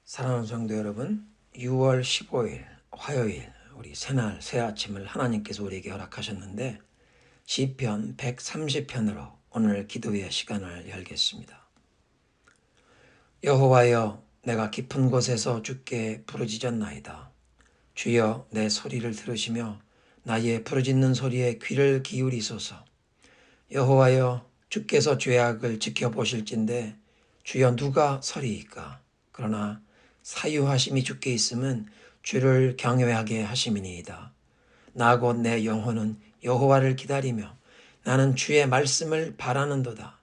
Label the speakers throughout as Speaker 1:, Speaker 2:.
Speaker 1: 사랑하는 성도 여러분, 6월 15일 화요일 우리 새날 새 아침을 하나님께서 우리에게 허락하셨는데 시편 130편으로 오늘 기도의 시간을 열겠습니다. 여호와여, 내가 깊은 곳에서 주께 부르짖었나이다. 주여, 내 소리를 들으시며 나의 부르짖는 소리에 귀를 기울이소서. 여호와여, 주께서 죄악을 지켜보실진데 주여 누가 서리이까? 그러나 사유하심이 주께 있음은 주를 경외하게 하심이니이다. 나 곧 내 영혼은 여호와를 기다리며 나는 주의 말씀을 바라는도다.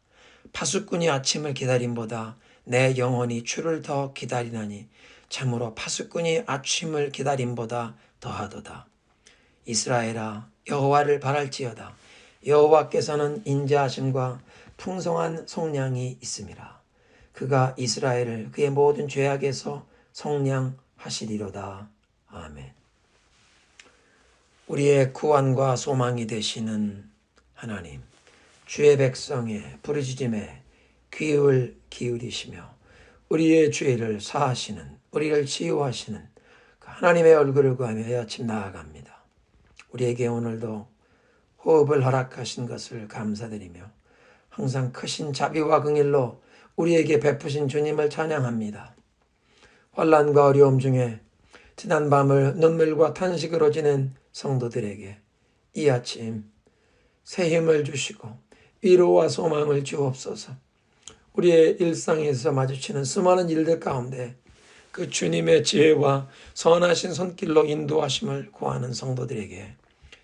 Speaker 1: 파수꾼이 아침을 기다림보다 내 영혼이 주를 더 기다리나니 참으로 파수꾼이 아침을 기다림보다 더하도다. 이스라엘아, 여호와를 바랄지어다. 여호와께서는 인자하심과 풍성한 속량이 있음이라. 그가 이스라엘을 그의 모든 죄악에서 속량하시리로다. 아멘. 우리의 구원과 소망이 되시는 하나님, 주의 백성의 부르짖음에 귀를 기울이시며 우리의 죄를 사하시는, 우리를 치유하시는 그 하나님의 얼굴을 구하며 이 아침 나아갑니다. 우리에게 오늘도 호흡을 허락하신 것을 감사드리며 항상 크신 자비와 긍휼로 우리에게 베푸신 주님을 찬양합니다. 환난과 어려움 중에 지난 밤을 눈물과 탄식으로 지낸 성도들에게 이 아침 새 힘을 주시고 위로와 소망을 주옵소서. 우리의 일상에서 마주치는 수많은 일들 가운데 그 주님의 지혜와 선하신 손길로 인도하심을 구하는 성도들에게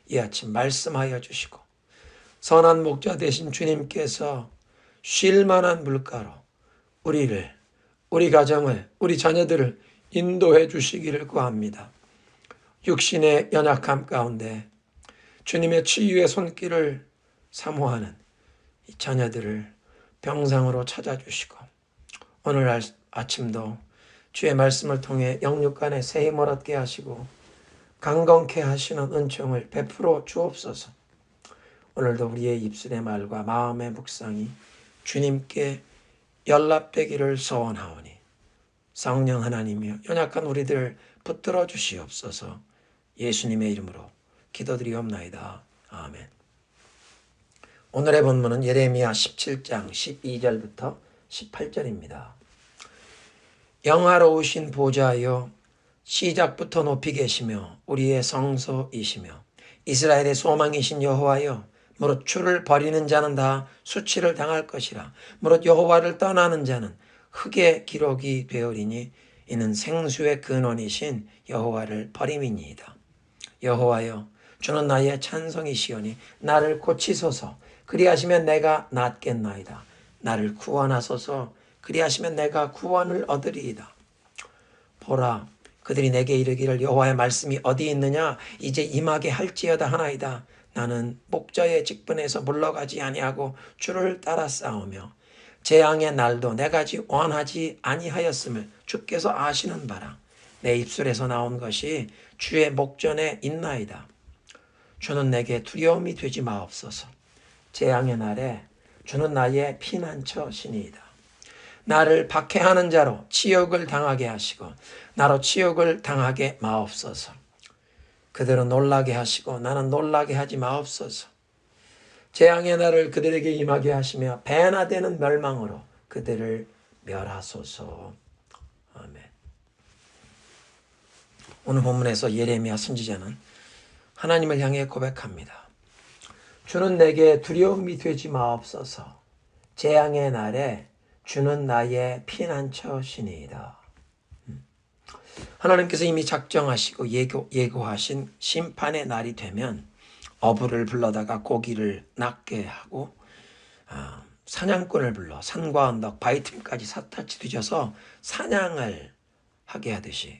Speaker 1: 이 아침 말씀하여 주시고 선한 목자 되신 주님께서 쉴 만한 물가로 우리를, 우리 가정을, 우리 자녀들을 인도해 주시기를 구합니다. 육신의 연약함 가운데 주님의 치유의 손길을 사모하는 이 자녀들을 병상으로 찾아주시고 오늘 아침도 주의 말씀을 통해 영육간에 새 힘을 얻게 하시고 강건케 하시는 은총을 베풀어 주옵소서. 오늘도 우리의 입술의 말과 마음의 묵상이 주님께 연락되기를 소원하오니 성령 하나님이여 연약한 우리들을 붙들어 주시옵소서. 예수님의 이름으로 기도드리옵나이다. 아멘. 오늘의 본문은 예레미야 17장 12절부터 18절입니다. 영화로우신 보좌여, 시작부터 높이 계시며 우리의 성소이시며 이스라엘의 소망이신 여호와여, 무릇 주를 버리는 자는 다 수치를 당할 것이라. 무릇 여호와를 떠나는 자는 흙의 기록이 되어리니 이는 생수의 근원이신 여호와를 버림이니이다. 여호와여, 주는 나의 찬송이시오니 나를 고치소서. 그리하시면 내가 낫겠나이다. 나를 구원하소서. 그리하시면 내가 구원을 얻으리이다. 보라, 그들이 내게 이르기를 여호와의 말씀이 어디 있느냐? 이제 임하게 할지어다 하나이다. 나는 목자의 직분에서 물러가지 아니하고 주를 따라 싸우며 재앙의 날도 내가지 원하지 아니하였음을 주께서 아시는 바라. 내 입술에서 나온 것이 주의 목전에 있나이다. 주는 내게 두려움이 되지 마옵소서. 재앙의 날에 주는 나의 피난처시니이다. 나를 박해하는 자로 치욕을 당하게 하시고 나로 치욕을 당하게 마옵소서. 그들은 놀라게 하시고 나는 놀라게 하지 마옵소서. 재앙의 날을 그들에게 임하게 하시며 배나 되는 멸망으로 그들을 멸하소서. 아멘. 오늘 본문에서 예레미야 선지자는 하나님을 향해 고백합니다. 주는 내게 두려움이 되지 마옵소서. 재앙의 날에 주는 나의 피난처시니이다. 하나님께서 이미 작정하시고 예고하신 심판의 날이 되면 어부를 불러다가 고기를 낚게 하고 사냥꾼을 불러 산과 언덕 바위 틈까지 샅샅이 뒤져서 사냥을 하게 하듯이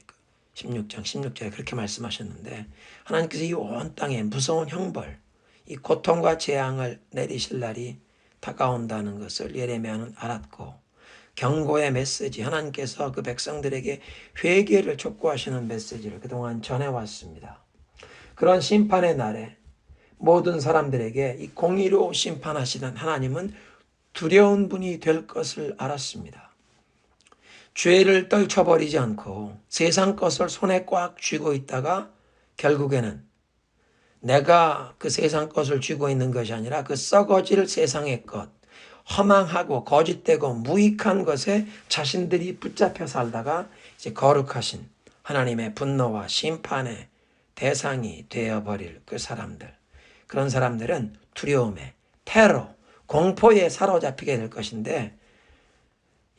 Speaker 1: 16장 16절에 그렇게 말씀하셨는데 하나님께서 이 온 땅에 무서운 형벌, 이 고통과 재앙을 내리실 날이 다가온다는 것을 예레미야는 알았고 경고의 메시지, 하나님께서 그 백성들에게 회개를 촉구하시는 메시지를 그동안 전해왔습니다. 그런 심판의 날에 모든 사람들에게 이 공의로 심판하시는 하나님은 두려운 분이 될 것을 알았습니다. 죄를 떨쳐버리지 않고 세상 것을 손에 꽉 쥐고 있다가 결국에는 내가 그 세상 것을 쥐고 있는 것이 아니라 그 썩어질 세상의 것, 허망하고 거짓되고 무익한 것에 자신들이 붙잡혀 살다가 이제 거룩하신 하나님의 분노와 심판의 대상이 되어버릴 그 사람들. 그런 사람들은 두려움에, 테러, 공포에 사로잡히게 될 것인데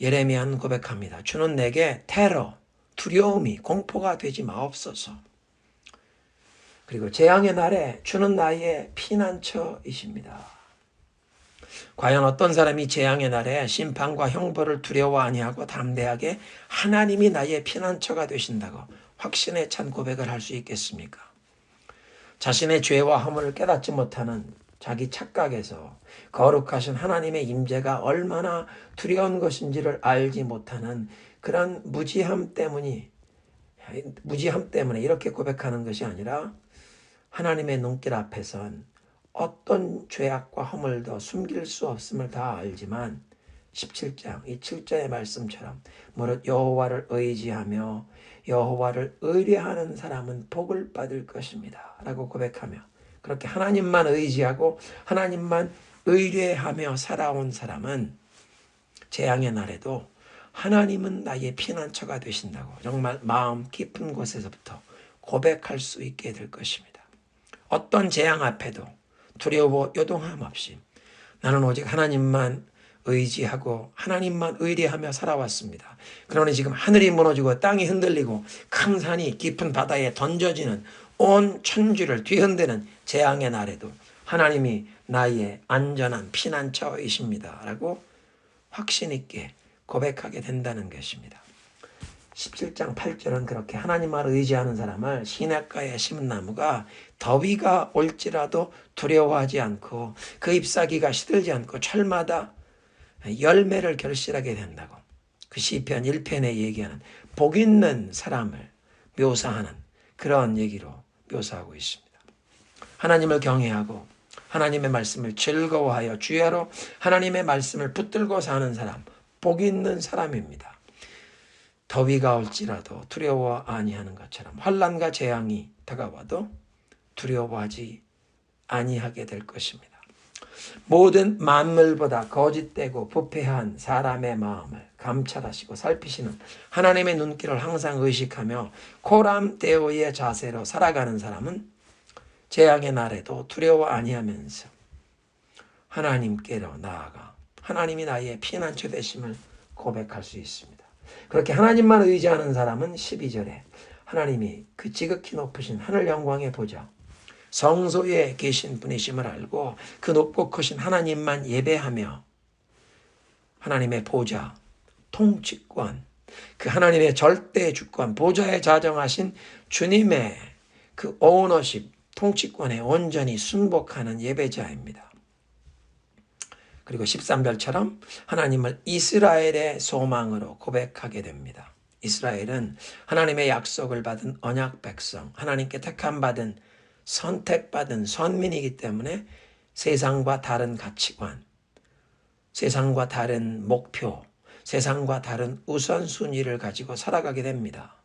Speaker 1: 예레미야는 고백합니다. 주는 내게 테러, 두려움이 공포가 되지 마옵소서. 그리고 재앙의 날에 주는 나의 피난처이십니다. 과연 어떤 사람이 재앙의 날에 심판과 형벌을 두려워 아니하고 담대하게 하나님이 나의 피난처가 되신다고 확신에 찬 고백을 할 수 있겠습니까? 자신의 죄와 허물을 깨닫지 못하는 자기 착각에서 거룩하신 하나님의 임재가 얼마나 두려운 것인지를 알지 못하는 그런 무지함 때문에 이렇게 고백하는 것이 아니라 하나님의 눈길 앞에선 어떤 죄악과 허물도 숨길 수 없음을 다 알지만 17장 이 7절의 말씀처럼 무릇 여호와를 의지하며 여호와를 의뢰하는 사람은 복을 받을 것입니다 라고 고백하며 그렇게 하나님만 의지하고 하나님만 의뢰하며 살아온 사람은 재앙의 날에도 하나님은 나의 피난처가 되신다고 정말 마음 깊은 곳에서부터 고백할 수 있게 될 것입니다. 어떤 재앙 앞에도 두려워 요동함 없이 나는 오직 하나님만 의지하고 하나님만 의뢰하며 살아왔습니다. 그러니 지금 하늘이 무너지고 땅이 흔들리고 큰 산이 깊은 바다에 던져지는 온 천지를 뒤흔드는 재앙의 날에도 하나님이 나의 안전한 피난처이십니다 라고 확신 있게 고백하게 된다는 것입니다. 17장 8절은 그렇게 하나님만 의지하는 사람을 시냇가에 심은 나무가 더위가 올지라도 두려워하지 않고 그 잎사귀가 시들지 않고 철마다 열매를 결실하게 된다고 그 시편 1편에 얘기하는 복 있는 사람을 묘사하는 그런 얘기로 묘사하고 있습니다. 하나님을 경외하고 하나님의 말씀을 즐거워하여 주야로 하나님의 말씀을 붙들고 사는 사람 복 있는 사람입니다. 더위가 올지라도 두려워 아니하는 것처럼 환난과 재앙이 다가와도 두려워하지 아니하게 될 것입니다. 모든 만물보다 거짓되고 부패한 사람의 마음을 감찰하시고 살피시는 하나님의 눈길을 항상 의식하며 코람데오의 자세로 살아가는 사람은 재앙의 날에도 두려워 아니하면서 하나님께로 나아가 하나님이 나의 피난처 되심을 고백할 수 있습니다. 그렇게 하나님만 의지하는 사람은 12절에 하나님이 그 지극히 높으신 하늘 영광의 보좌 성소에 계신 분이심을 알고 그 높고 크신 하나님만 예배하며 하나님의 보좌, 통치권, 그 하나님의 절대 주권, 보좌에 자정하신 주님의 그 오너십, 통치권에 온전히 순복하는 예배자입니다. 그리고 13절처럼 하나님을 이스라엘의 소망으로 고백하게 됩니다. 이스라엘은 하나님의 약속을 받은 언약 백성, 하나님께 택함 받은 선택받은 선민이기 때문에 세상과 다른 가치관, 세상과 다른 목표, 세상과 다른 우선순위를 가지고 살아가게 됩니다.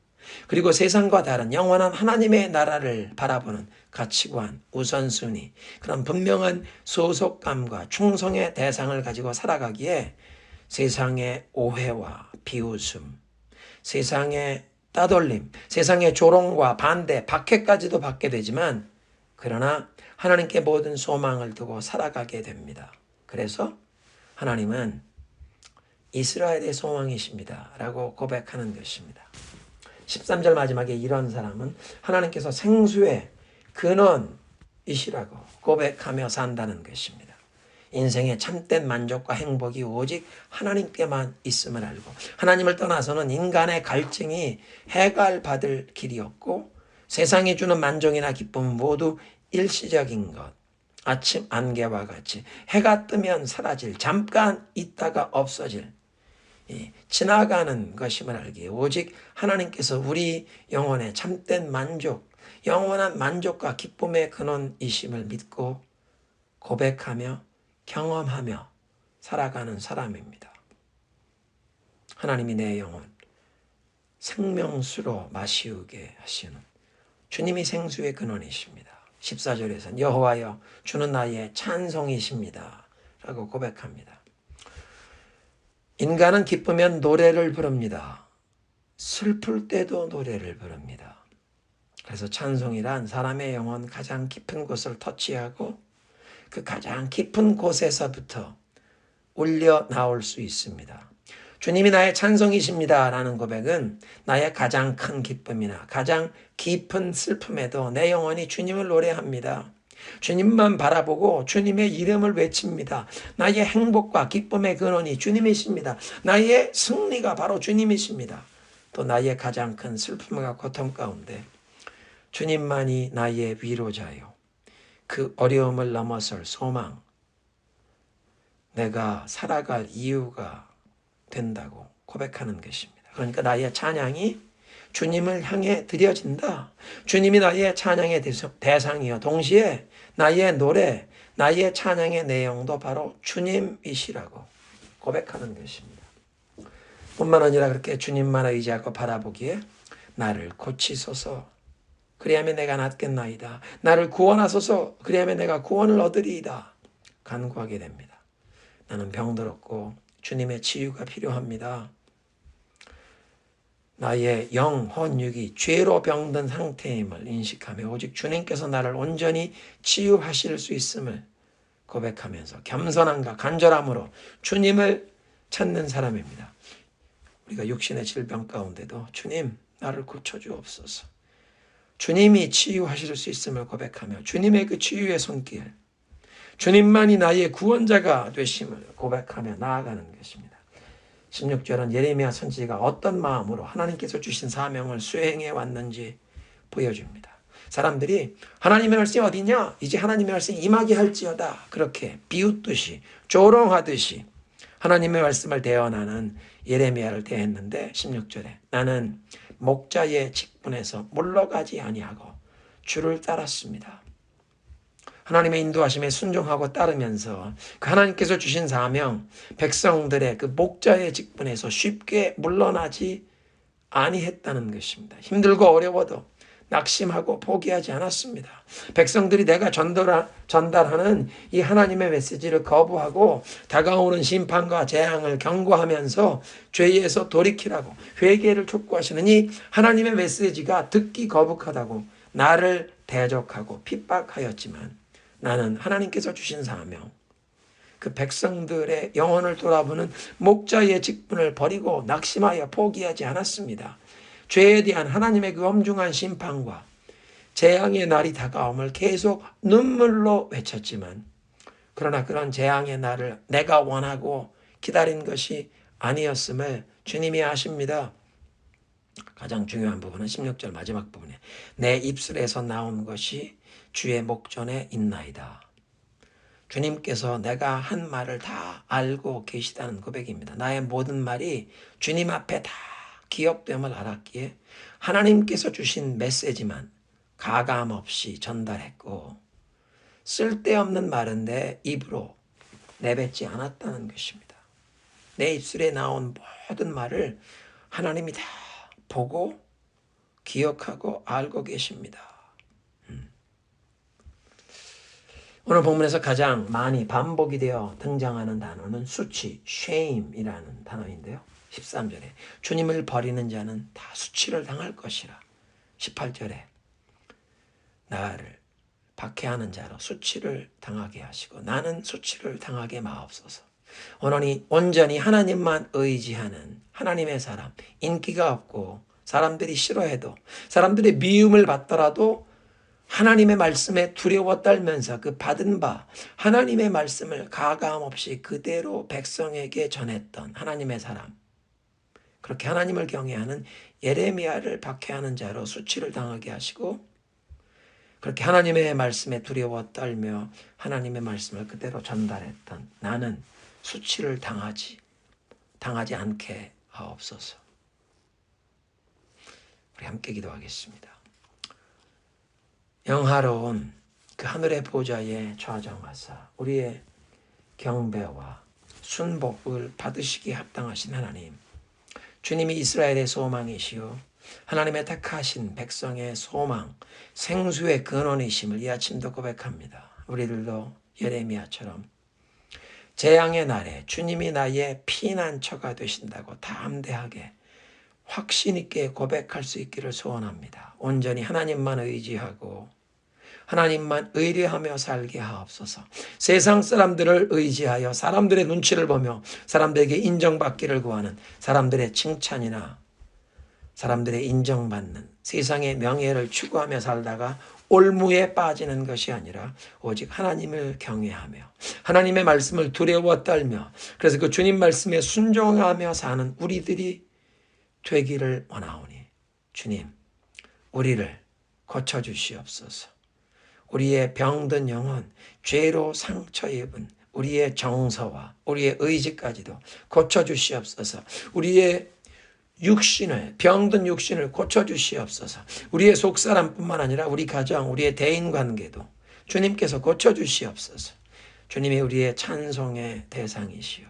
Speaker 1: 그리고 세상과 다른 영원한 하나님의 나라를 바라보는 가치관, 우선순위, 그런 분명한 소속감과 충성의 대상을 가지고 살아가기에 세상의 오해와 비웃음, 세상의 따돌림, 세상의 조롱과 반대, 박해까지도 받게 되지만 그러나 하나님께 모든 소망을 두고 살아가게 됩니다. 그래서 하나님은 이스라엘의 소망이십니다 라고 고백하는 것입니다. 13절 마지막에 이런 사람은 하나님께서 생수의 근원이시라고 고백하며 산다는 것입니다. 인생의 참된 만족과 행복이 오직 하나님께만 있음을 알고 하나님을 떠나서는 인간의 갈증이 해갈받을 길이 없고 세상이 주는 만족이나 기쁨은 모두 일시적인 것, 아침 안개와 같이 해가 뜨면 사라질, 잠깐 있다가 없어질, 지나가는 것임을 알기에 오직 하나님께서 우리 영혼의 참된 만족, 영원한 만족과 기쁨의 근원이심을 믿고 고백하며 경험하며 살아가는 사람입니다. 하나님이 내 영혼, 생명수로 마시우게 하시는 주님이 생수의 근원이십니다. 14절에서는 여호와여 주는 나의 찬송이십니다 라고 고백합니다. 인간은 기쁘면 노래를 부릅니다. 슬플 때도 노래를 부릅니다. 그래서 찬송이란 사람의 영혼 가장 깊은 곳을 터치하고 그 가장 깊은 곳에서부터 울려 나올 수 있습니다. 주님이 나의 찬송이십니다 라는 고백은 나의 가장 큰 기쁨이나 가장 깊은 슬픔에도 내 영혼이 주님을 노래합니다. 주님만 바라보고 주님의 이름을 외칩니다. 나의 행복과 기쁨의 근원이 주님이십니다. 나의 승리가 바로 주님이십니다. 또 나의 가장 큰 슬픔과 고통 가운데 주님만이 나의 위로자요. 그 어려움을 넘어설 소망, 내가 살아갈 이유가 된다고 고백하는 것입니다. 그러니까 나의 찬양이 주님을 향해 드려진다. 주님이 나의 찬양의 대상이요. 동시에 나의 노래, 나의 찬양의 내용도 바로 주님이시라고 고백하는 것입니다. 뿐만 아니라 그렇게 주님만 의지하고 바라보기에 나를 고치소서 그리하면 내가 낫겠나이다. 나를 구원하소서 그리하면 내가 구원을 얻으리이다. 간구하게 됩니다. 나는 병들었고 주님의 치유가 필요합니다. 나의 영, 혼, 육이 죄로 병든 상태임을 인식하며 오직 주님께서 나를 온전히 치유하실 수 있음을 고백하면서 겸손함과 간절함으로 주님을 찾는 사람입니다. 우리가 육신의 질병 가운데도 주님 나를 고쳐주옵소서. 주님이 치유하실 수 있음을 고백하며 주님의 그 치유의 손길, 주님만이 나의 구원자가 되심을 고백하며 나아가는 것입니다. 16절은 예레미야 선지자가 어떤 마음으로 하나님께서 주신 사명을 수행해 왔는지 보여줍니다. 사람들이 하나님의 말씀이 어디냐? 이제 하나님의 말씀이 임하게 할지어다. 그렇게 비웃듯이 조롱하듯이 하나님의 말씀을 대언하는 예레미야를 대했는데 16절에 나는 목자의 직분에서 물러가지 아니하고 주를 따랐습니다. 하나님의 인도하심에 순종하고 따르면서 그 하나님께서 주신 사명, 백성들의 그 목자의 직분에서 쉽게 물러나지 아니했다는 것입니다. 힘들고 어려워도 낙심하고 포기하지 않았습니다. 백성들이 내가 전달하는 이 하나님의 메시지를 거부하고 다가오는 심판과 재앙을 경고하면서 죄에서 돌이키라고 회개를 촉구하시는 이 하나님의 메시지가 듣기 거북하다고 나를 대적하고 핍박하였지만 나는 하나님께서 주신 사명, 그 백성들의 영혼을 돌아보는 목자의 직분을 버리고 낙심하여 포기하지 않았습니다. 죄에 대한 하나님의 그 엄중한 심판과 재앙의 날이 다가옴을 계속 눈물로 외쳤지만 그러나 그런 재앙의 날을 내가 원하고 기다린 것이 아니었음을 주님이 아십니다. 가장 중요한 부분은 16절 마지막 부분에 내 입술에서 나온 것이 주의 목전에 있나이다. 주님께서 내가 한 말을 다 알고 계시다는 고백입니다. 나의 모든 말이 주님 앞에 다 기억됨을 알았기에 하나님께서 주신 메시지만 가감 없이 전달했고 쓸데없는 말은 내 입으로 내뱉지 않았다는 것입니다. 내 입술에 나온 모든 말을 하나님이 다 보고 기억하고 알고 계십니다. 오늘 본문에서 가장 많이 반복이 되어 등장하는 단어는 수치, shame이라는 단어인데요. 13절에 주님을 버리는 자는 다 수치를 당할 것이라. 18절에 나를 박해하는 자로 수치를 당하게 하시고 나는 수치를 당하게 마옵소서. 온전히 하나님만 의지하는 하나님의 사람, 인기가 없고 사람들이 싫어해도 사람들의 미움을 받더라도 하나님의 말씀에 두려워 떨면서 그 받은 바 하나님의 말씀을 가감 없이 그대로 백성에게 전했던 하나님의 사람, 그렇게 하나님을 경외하는 예레미야를 박해하는 자로 수치를 당하게 하시고 그렇게 하나님의 말씀에 두려워 떨며 하나님의 말씀을 그대로 전달했던 나는 수치를 당하지 않게 하옵소서. 우리 함께 기도하겠습니다. 영화로운 그 하늘의 보좌에 좌정하사 우리의 경배와 순복을 받으시기에 합당하신 하나님, 주님이 이스라엘의 소망이시오 하나님의 택하신 백성의 소망, 생수의 근원이심을 이 아침도 고백합니다. 우리들도 예레미야처럼 재앙의 날에 주님이 나의 피난처가 되신다고 담대하게 확신 있게 고백할 수 있기를 소원합니다. 온전히 하나님만 의지하고 하나님만 의뢰하며 살게 하옵소서. 세상 사람들을 의지하여 사람들의 눈치를 보며 사람들에게 인정받기를 구하는 사람들의 칭찬이나 사람들의 인정받는 세상의 명예를 추구하며 살다가 올무에 빠지는 것이 아니라 오직 하나님을 경외하며 하나님의 말씀을 두려워 떨며 그래서 그 주님 말씀에 순종하며 사는 우리들이 되기를 원하오니 주님 우리를 고쳐주시옵소서. 우리의 병든 영혼, 죄로 상처 입은 우리의 정서와 우리의 의지까지도 고쳐주시옵소서. 우리의 육신을, 병든 육신을 고쳐주시옵소서. 우리의 속사람뿐만 아니라 우리 가정, 우리의 대인관계도 주님께서 고쳐주시옵소서. 주님이 우리의 찬송의 대상이시오.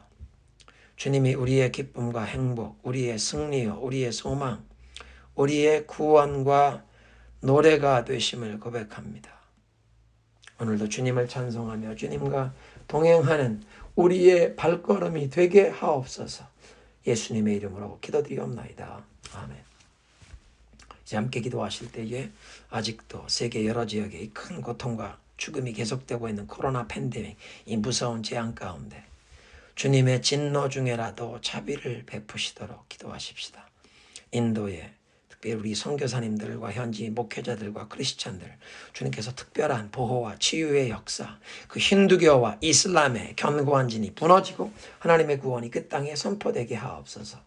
Speaker 1: 주님이 우리의 기쁨과 행복, 우리의 승리요, 우리의 소망, 우리의 구원과 노래가 되심을 고백합니다. 오늘도 주님을 찬송하며 주님과 동행하는 우리의 발걸음이 되게 하옵소서. 예수님의 이름으로 기도드리옵나이다. 아멘. 이제 함께 기도하실 때에 아직도 세계 여러 지역에 이 큰 고통과 죽음이 계속되고 있는 코로나 팬데믹, 이 무서운 재앙 가운데 주님의 진노 중에라도 자비를 베푸시도록 기도하십시다. 인도에 특별히 우리 선교사님들과 현지 목회자들과 크리스찬들 주님께서 특별한 보호와 치유의 역사, 그 힌두교와 이슬람의 견고한 진이 무너지고 하나님의 구원이 그 땅에 선포되게 하옵소서.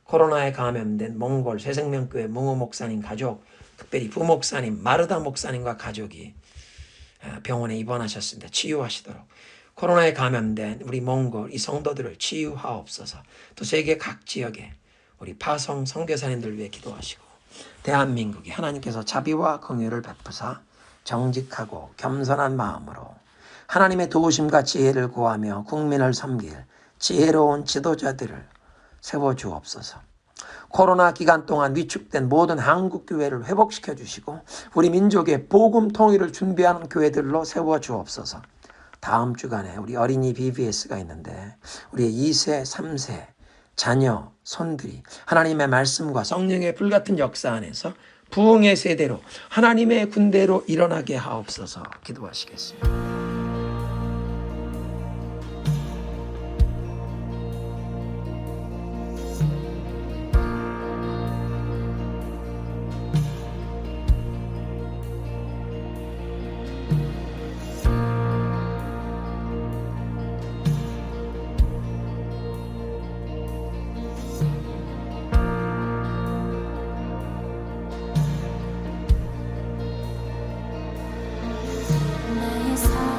Speaker 1: 코로나에 감염된 몽골 새생명교회 몽호 목사님 가족, 특별히 부목사님 마르다 목사님과 가족이 병원에 입원하셨습니다. 치유하시도록. 코로나에 감염된 우리 몽골 이 성도들을 치유하옵소서. 또 세계 각 지역에 우리 파송 선교사님들 위해 기도하시고 대한민국이 하나님께서 자비와 긍휼을 베푸사 정직하고 겸손한 마음으로 하나님의 도우심과 지혜를 구하며 국민을 섬길 지혜로운 지도자들을 세워주옵소서. 코로나 기간 동안 위축된 모든 한국교회를 회복시켜 주시고 우리 민족의 복음 통일을 준비하는 교회들로 세워주옵소서. 다음 주간에 우리 어린이 BBS가 있는데 우리의 2세, 3세 자녀, 손들이 하나님의 말씀과 성령의 불같은 역사 안에서 부흥의 세대로 하나님의 군대로 일어나게 하옵소서. 기도하시겠습니다.
Speaker 2: 나의 삶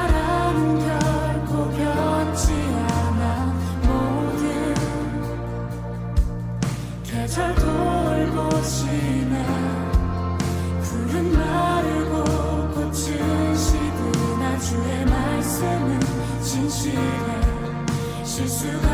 Speaker 2: 나라는 결코 변치 않아. 모든 계절 돌고 지나 푸른 마르고 꽃은 시드나 주의 말씀은 진실해. 실수가